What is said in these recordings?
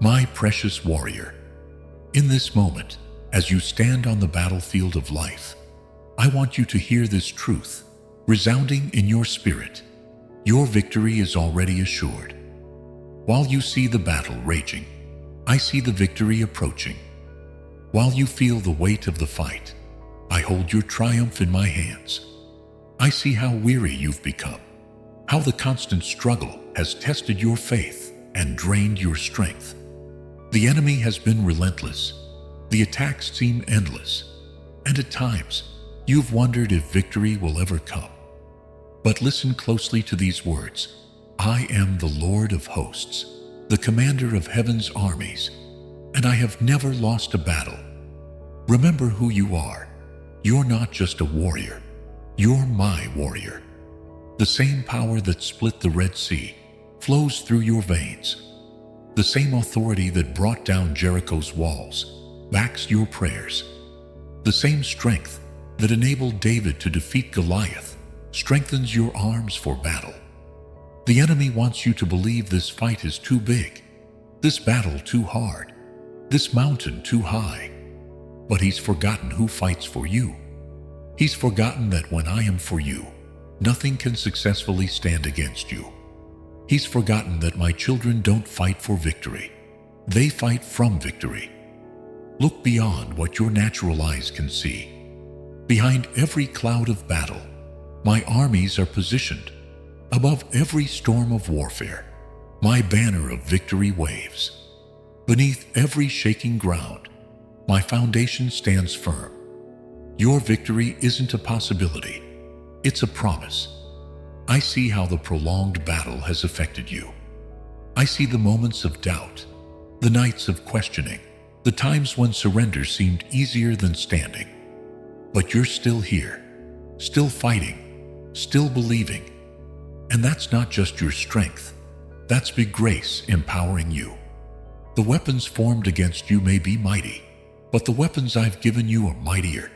My precious warrior, in this moment, as you stand on the battlefield of life, I want you to hear this truth, resounding in your spirit. Your victory is already assured. While you see the battle raging, I see the victory approaching. While you feel the weight of the fight, I hold your triumph in my hands. I see how weary you've become, how the constant struggle has tested your faith and drained your strength. The enemy has been relentless. The attacks seem endless, and at times, you've wondered if victory will ever come. But listen closely to these words. I am the Lord of hosts, the commander of heaven's armies, and I have never lost a battle. Remember who you are. You're not just a warrior. You're my warrior. The same power that split the Red Sea flows through your veins. The same authority that brought down Jericho's walls backs your prayers. The same strength that enabled David to defeat Goliath strengthens your arms for battle. The enemy wants you to believe this fight is too big, this battle too hard, this mountain too high. But he's forgotten who fights for you. He's forgotten that when I am for you, nothing can successfully stand against you. He's forgotten that my children don't fight for victory. They fight from victory. Look beyond what your natural eyes can see. Behind every cloud of battle, my armies are positioned. Above every storm of warfare, my banner of victory waves. Beneath every shaking ground, my foundation stands firm. Your victory isn't a possibility. It's a promise. I see how the prolonged battle has affected you. I see the moments of doubt, the nights of questioning, the times when surrender seemed easier than standing. But you're still here, still fighting, still believing. And that's not just your strength. That's big grace empowering you. The weapons formed against you may be mighty, but the weapons I've given you are mightier.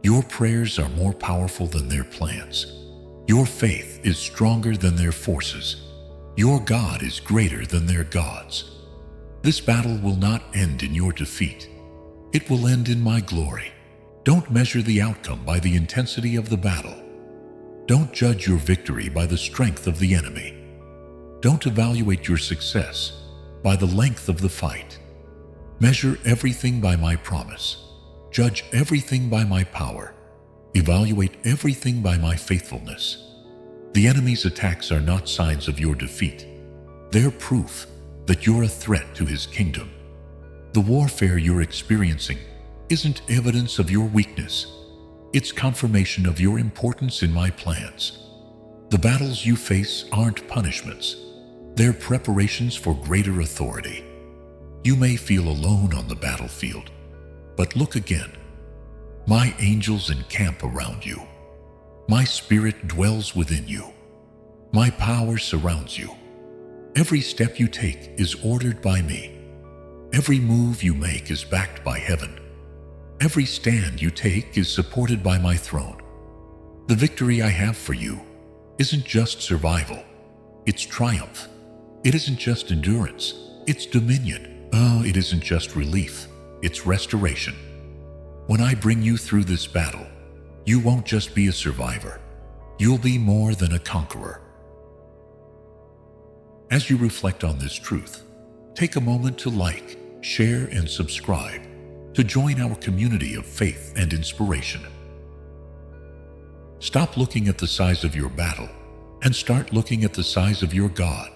Your prayers are more powerful than their plans. Your faith is stronger than their forces. Your God is greater than their gods. This battle will not end in your defeat. It will end in my glory. Don't measure the outcome by the intensity of the battle. Don't judge your victory by the strength of the enemy. Don't evaluate your success by the length of the fight. Measure everything by my promise. Judge everything by my power. Evaluate everything by my faithfulness. The enemy's attacks are not signs of your defeat. They're proof that you're a threat to his kingdom. The warfare you're experiencing isn't evidence of your weakness. It's confirmation of your importance in my plans. The battles you face aren't punishments. They're preparations for greater authority. You may feel alone on the battlefield, but look again. My angels encamp around you. My spirit dwells within you. My power surrounds you. Every step you take is ordered by me. Every move you make is backed by heaven. Every stand you take is supported by my throne. The victory I have for you isn't just survival. It's triumph. It isn't just endurance. It's dominion. It isn't just relief. It's restoration. When I bring you through this battle, you won't just be a survivor. You'll be more than a conqueror. As you reflect on this truth, take a moment to like, share, and subscribe to join our community of faith and inspiration. Stop looking at the size of your battle and start looking at the size of your God.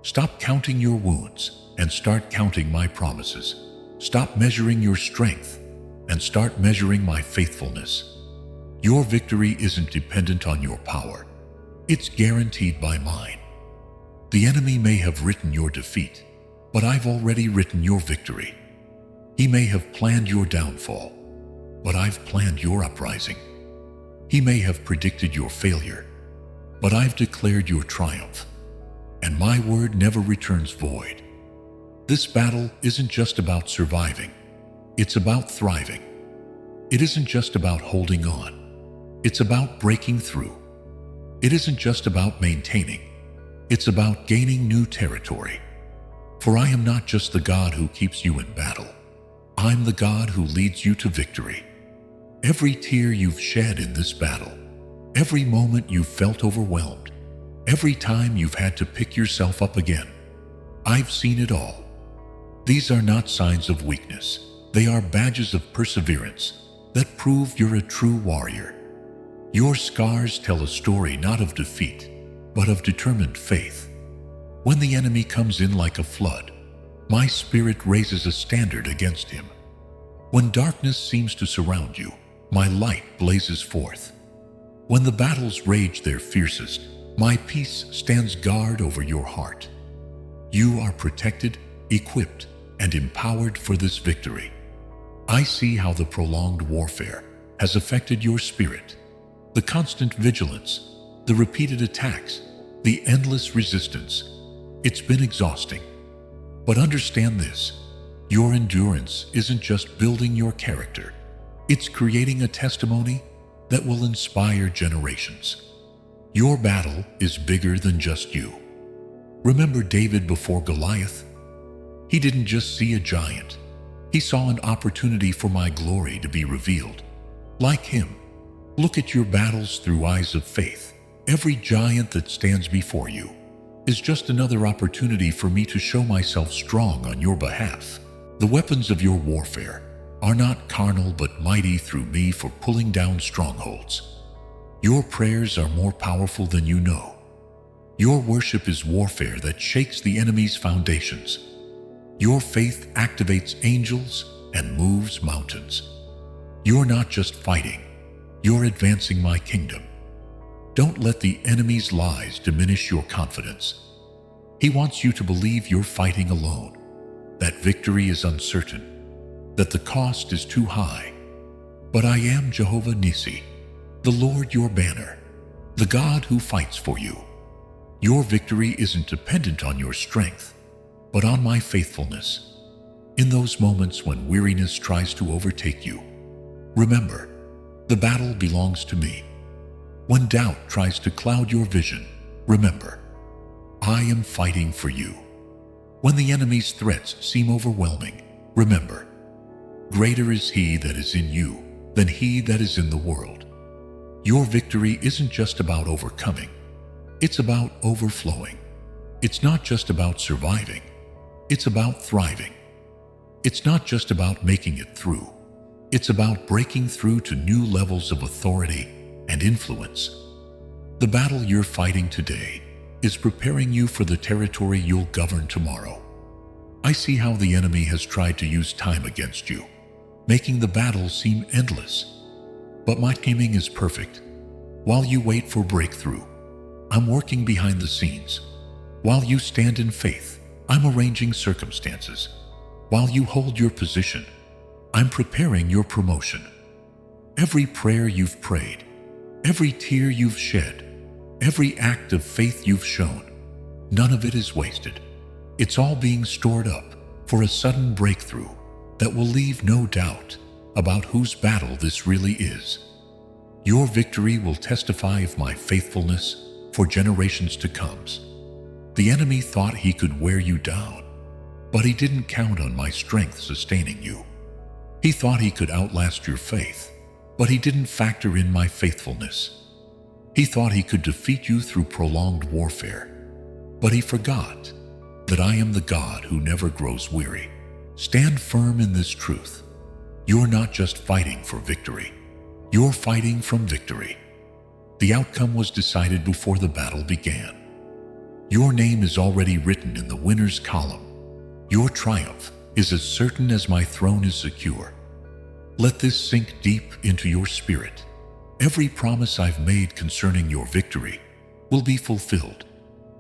Stop counting your wounds and start counting my promises. Stop measuring your strength and start measuring my faithfulness. Your victory isn't dependent on your power. It's guaranteed by mine. The enemy may have written your defeat, but I've already written your victory. He may have planned your downfall, but I've planned your uprising. He may have predicted your failure, but I've declared your triumph. And my word never returns void. This battle isn't just about surviving. It's about thriving. It isn't just about holding on. It's about breaking through. It isn't just about maintaining. It's about gaining new territory. For I am not just the God who keeps you in battle. I'm the God who leads you to victory. Every tear you've shed in this battle, every moment you've felt overwhelmed, every time you've had to pick yourself up again, I've seen it all. These are not signs of weakness. They are badges of perseverance that prove you're a true warrior. Your scars tell a story not of defeat, but of determined faith. When the enemy comes in like a flood, my spirit raises a standard against him. When darkness seems to surround you, my light blazes forth. When the battles rage their fiercest, my peace stands guard over your heart. You are protected, equipped, and empowered for this victory. I see how the prolonged warfare has affected your spirit. The constant vigilance, the repeated attacks, the endless resistance. It's been exhausting. But understand this, your endurance isn't just building your character. It's creating a testimony that will inspire generations. Your battle is bigger than just you. Remember David before Goliath? He didn't just see a giant. He saw an opportunity for my glory to be revealed. Like him, look at your battles through eyes of faith. Every giant that stands before you is just another opportunity for me to show myself strong on your behalf. The weapons of your warfare are not carnal but mighty through me for pulling down strongholds. Your prayers are more powerful than you know. Your worship is warfare that shakes the enemy's foundations. Your faith activates angels and moves mountains. You're not just fighting, you're advancing my kingdom. Don't let the enemy's lies diminish your confidence. He wants you to believe you're fighting alone, that victory is uncertain, that the cost is too high. But I am Jehovah Nissi, the Lord your banner, the God who fights for you. Your victory isn't dependent on your strength, but on my faithfulness. In those moments when weariness tries to overtake you, remember, the battle belongs to me. When doubt tries to cloud your vision, remember, I am fighting for you. When the enemy's threats seem overwhelming, remember, greater is he that is in you than he that is in the world. Your victory isn't just about overcoming, it's about overflowing. It's not just about surviving, it's about thriving. It's not just about making it through, it's about breaking through to new levels of authority and influence. The battle you're fighting today is preparing you for the territory you'll govern tomorrow. I see how the enemy has tried to use time against you, making the battle seem endless. But my timing is perfect. While you wait for breakthrough, I'm working behind the scenes. While you stand in faith, I'm arranging circumstances. While you hold your position, I'm preparing your promotion. Every prayer you've prayed, every tear you've shed, every act of faith you've shown, none of it is wasted. It's all being stored up for a sudden breakthrough that will leave no doubt about whose battle this really is. Your victory will testify of my faithfulness for generations to come. The enemy thought he could wear you down, but he didn't count on my strength sustaining you. He thought he could outlast your faith, but he didn't factor in my faithfulness. He thought he could defeat you through prolonged warfare, but he forgot that I am the God who never grows weary. Stand firm in this truth. You're not just fighting for victory, you're fighting from victory. The outcome was decided before the battle began. Your name is already written in the winner's column. Your triumph is as certain as my throne is secure. Let this sink deep into your spirit. Every promise I've made concerning your victory will be fulfilled.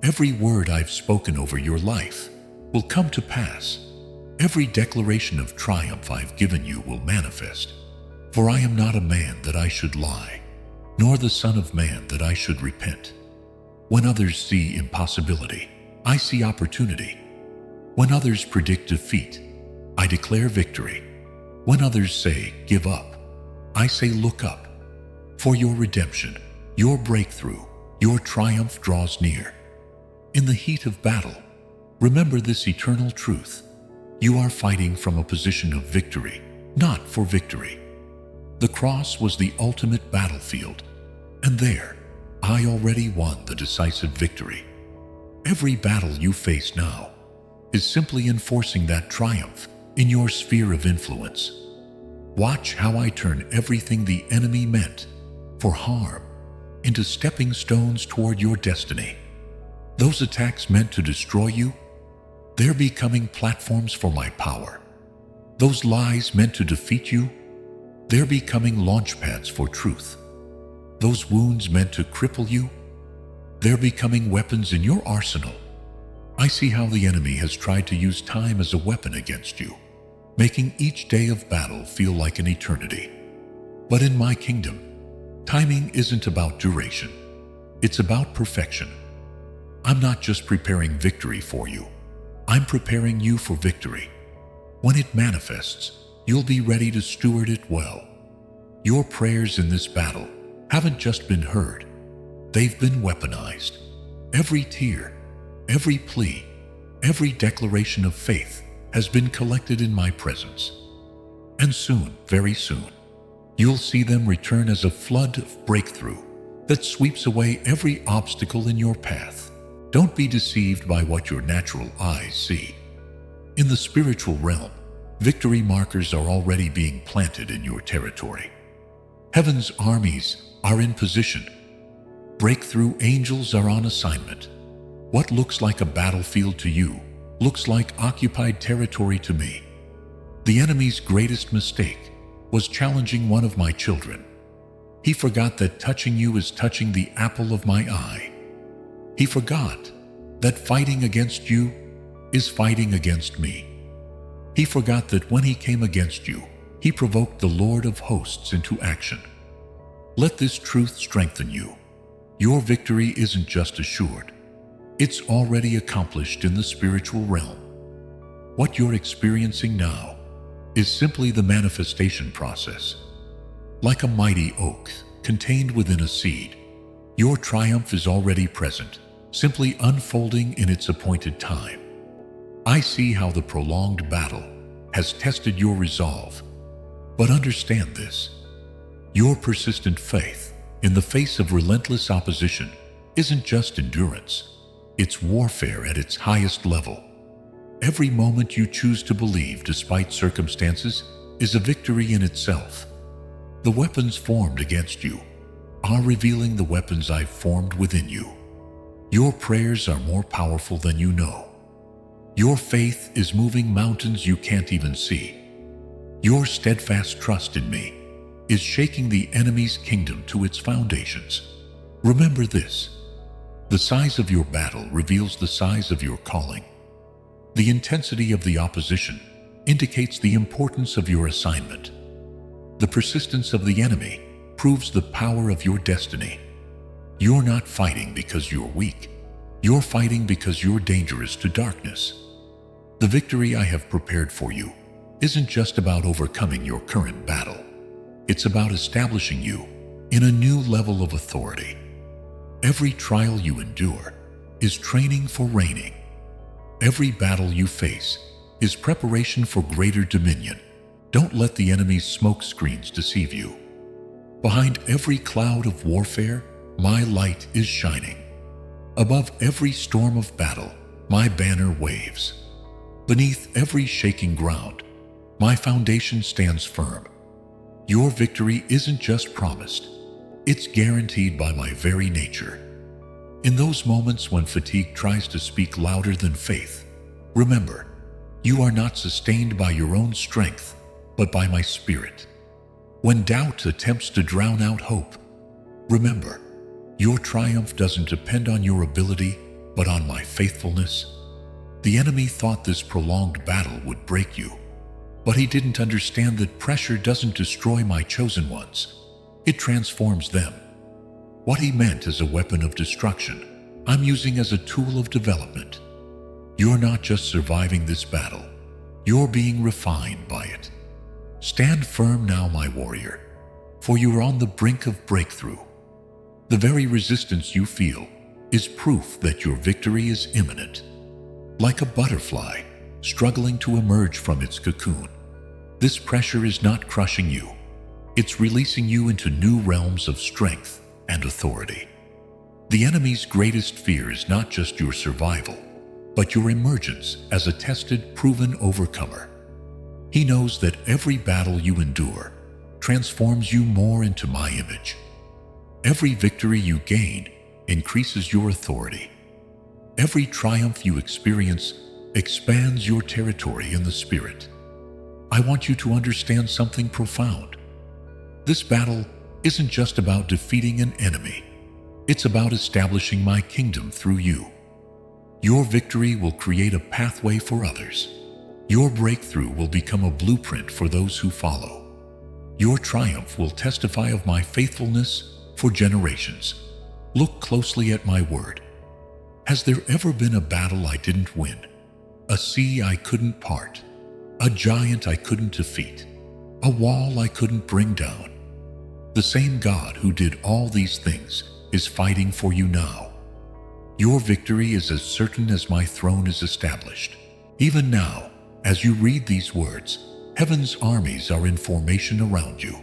Every word I've spoken over your life will come to pass. Every declaration of triumph I've given you will manifest. For I am not a man that I should lie, nor the Son of Man that I should repent. When others see impossibility, I see opportunity. When others predict defeat, I declare victory. When others say, give up, I say, look up. For your redemption, your breakthrough, your triumph draws near. In the heat of battle, Remember this eternal truth. You are fighting from a position of victory, not for victory. The cross was the ultimate battlefield, and there, I already won the decisive victory. Every battle you face now is simply enforcing that triumph in your sphere of influence. Watch how I turn everything the enemy meant for harm into stepping stones toward your destiny. Those attacks meant to destroy you, they're becoming platforms for my power. Those lies meant to defeat you, they're becoming launchpads for truth. Those wounds meant to cripple you, they're becoming weapons in your arsenal. I see how the enemy has tried to use time as a weapon against you, making each day of battle feel like an eternity. But in my kingdom, timing isn't about duration. It's about perfection. I'm not just preparing victory for you. I'm preparing you for victory. When it manifests, you'll be ready to steward it well. Your prayers in this battle haven't just been heard. They've been weaponized. Every tear, every plea, every declaration of faith has been collected in my presence. And soon, very soon, you'll see them return as a flood of breakthrough that sweeps away every obstacle in your path. Don't be deceived by what your natural eyes see. In the spiritual realm, victory markers are already being planted in your territory. Heaven's armies are in position. Breakthrough angels are on assignment. What looks like a battlefield to you looks like occupied territory to me. The enemy's greatest mistake was challenging one of my children. He forgot that touching you is touching the apple of my eye. He forgot that fighting against you is fighting against me. He forgot that when he came against you, he provoked the Lord of hosts into action. Let this truth strengthen you. Your victory isn't just assured. It's already accomplished in the spiritual realm. What you're experiencing now is simply the manifestation process. Like a mighty oak contained within a seed, your triumph is already present, simply unfolding in its appointed time. I see how the prolonged battle has tested your resolve. But understand this: your persistent faith in the face of relentless opposition isn't just endurance. It's warfare at its highest level. Every moment you choose to believe despite circumstances is a victory in itself. The weapons formed against you are revealing the weapons I've formed within you. Your prayers are more powerful than you know. Your faith is moving mountains you can't even see. Your steadfast trust in me is shaking the enemy's kingdom to its foundations. Remember this: the size of your battle reveals the size of your calling. The intensity of the opposition indicates the importance of your assignment. The persistence of the enemy proves the power of your destiny. You're not fighting because you're weak. You're fighting because you're dangerous to darkness. The victory I have prepared for you isn't just about overcoming your current battle. It's about establishing you in a new level of authority. Every trial you endure is training for reigning. Every battle you face is preparation for greater dominion. Don't let the enemy's smoke screens deceive you. Behind every cloud of warfare, my light is shining. Above every storm of battle, my banner waves. Beneath every shaking ground, my foundation stands firm. Your victory isn't just promised, it's guaranteed by my very nature. In those moments when fatigue tries to speak louder than faith, remember, you are not sustained by your own strength, but by my spirit. When doubt attempts to drown out hope, remember, your triumph doesn't depend on your ability, but on my faithfulness. The enemy thought this prolonged battle would break you, but he didn't understand that pressure doesn't destroy my chosen ones. It transforms them. What he meant as a weapon of destruction, I'm using as a tool of development. You're not just surviving this battle, you're being refined by it. Stand firm now, my warrior, for you are on the brink of breakthrough. The very resistance you feel is proof that your victory is imminent. like a butterfly struggling to emerge from its cocoon. This pressure is not crushing you. It's releasing you into new realms of strength and authority. The enemy's greatest fear is not just your survival, but your emergence as a tested, proven overcomer. He knows that every battle you endure transforms you more into my image. Every victory you gain increases your authority. Every triumph you experience expands your territory in the spirit. I want you to understand something profound. This battle isn't just about defeating an enemy. It's about establishing my kingdom through you. Your victory will create a pathway for others. Your breakthrough will become a blueprint for those who follow. Your triumph will testify of my faithfulness for generations. Look closely at my word. Has there ever been a battle I didn't win? A sea I couldn't part? A giant I couldn't defeat? A wall I couldn't bring down? The same God who did all these things is fighting for you now. Your victory is as certain as my throne is established. Even now, as you read these words, heaven's armies are in formation around you.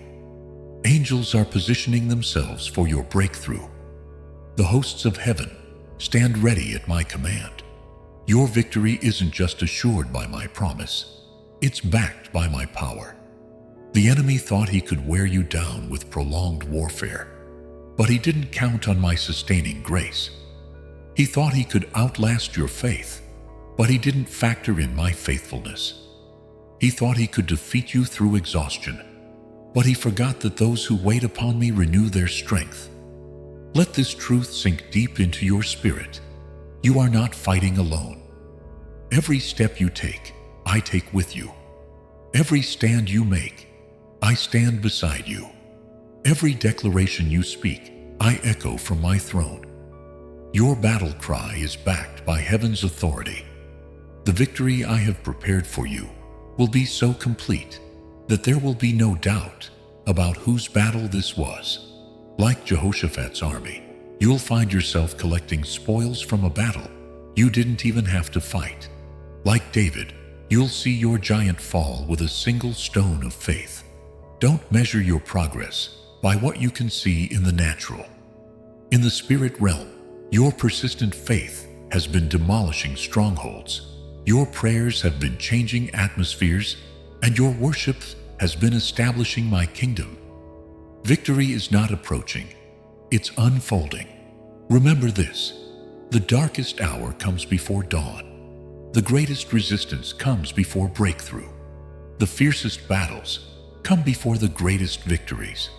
Angels are positioning themselves for your breakthrough. The hosts of heaven stand ready at my command. Your victory isn't just assured by my promise, it's backed by my power. The enemy thought he could wear you down with prolonged warfare, but he didn't count on my sustaining grace. He thought he could outlast your faith, but he didn't factor in my faithfulness. He thought he could defeat you through exhaustion, but he forgot that those who wait upon me renew their strength. Let this truth sink deep into your spirit. You are not fighting alone. Every step you take, I take with you. Every stand you make, I stand beside you. Every declaration you speak, I echo from my throne. Your battle cry is backed by heaven's authority. The victory I have prepared for you will be so complete that there will be no doubt about whose battle this was. Like Jehoshaphat's army, you'll find yourself collecting spoils from a battle you didn't even have to fight. Like David, you'll see your giant fall with a single stone of faith. Don't measure your progress by what you can see in the natural. In the spirit realm, your persistent faith has been demolishing strongholds. Your prayers have been changing atmospheres, and your worship has been establishing my kingdom. Victory is not approaching, it's unfolding. Remember this: the darkest hour comes before dawn. The greatest resistance comes before breakthrough. The fiercest battles come before the greatest victories.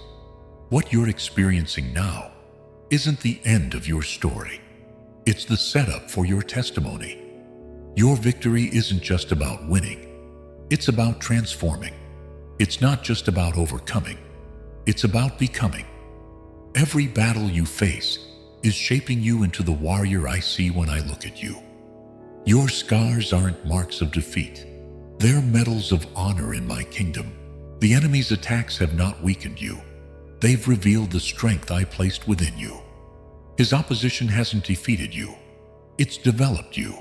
What you're experiencing now isn't the end of your story. It's the setup for your testimony. Your victory isn't just about winning. It's about transforming. It's not just about overcoming. It's about becoming. Every battle you face is shaping you into the warrior I see when I look at you. Your scars aren't marks of defeat. They're medals of honor in my kingdom. The enemy's attacks have not weakened you. They've revealed the strength I placed within you. His opposition hasn't defeated you. It's developed you.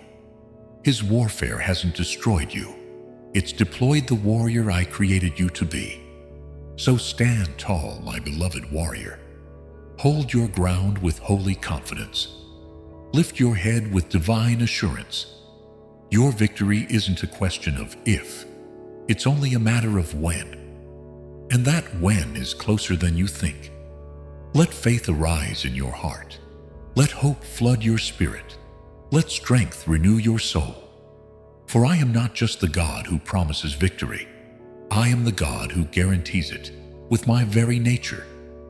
His warfare hasn't destroyed you. It's deployed the warrior I created you to be. So stand tall, my beloved warrior. Hold your ground with holy confidence. Lift your head with divine assurance. Your victory isn't a question of if. It's only a matter of when. And that when is closer than you think. Let faith arise in your heart. Let hope flood your spirit. Let strength renew your soul. For I am not just the God who promises victory. I am the God who guarantees it with my very nature,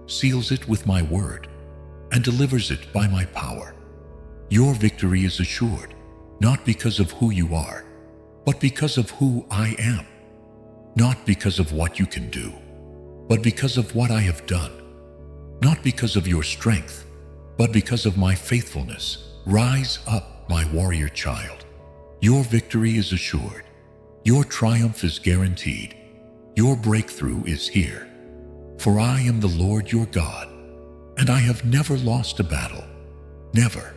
seals it with my word, and delivers it by my power. Your victory is assured, not because of who you are, but because of who I am. Not because of what you can do, but because of what I have done. Not because of your strength, but because of my faithfulness. Rise up, my warrior child. Your victory is assured. Your triumph is guaranteed. Your breakthrough is here. For I am the Lord your God, and I have never lost a battle. Never.